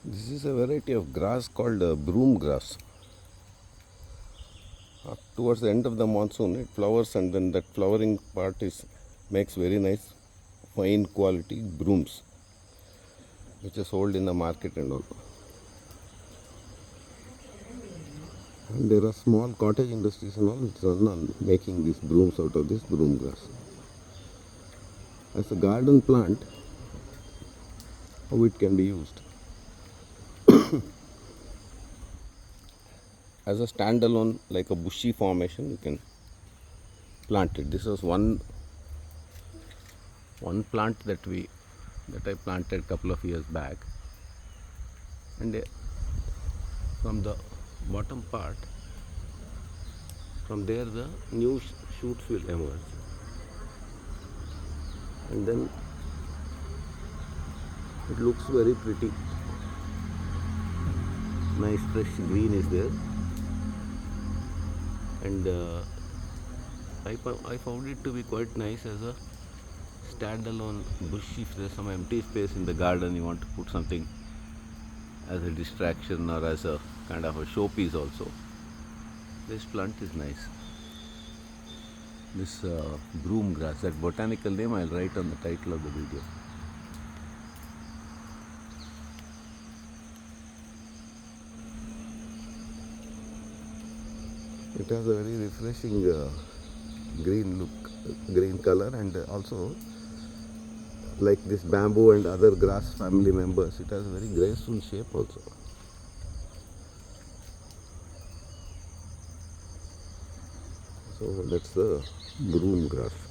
This is a variety of grass called broom grass. Towards the end of the monsoon, it flowers, and then that flowering part makes very nice, fine quality brooms, which are sold in the market and all. And there are small cottage industries and all which run on making these brooms out of this broom grass. As a garden plant, how it can be used. As a standalone, like a bushy formation, you can plant it. This was one plant that I planted a couple of years back, and from the bottom part, from there the new shoots will emerge, and then it looks very pretty. Nice fresh green is there, and I found it to be quite nice as a standalone bush. If there's some empty space in the garden, you want to put something as a distraction or as a kind of a showpiece also, this plant is nice. This broom grass, that botanical name I'll write on the title of the video. It has a very refreshing green look, green color, and also like this bamboo and other grass family members, it has a very graceful shape also. So that's the broom grass.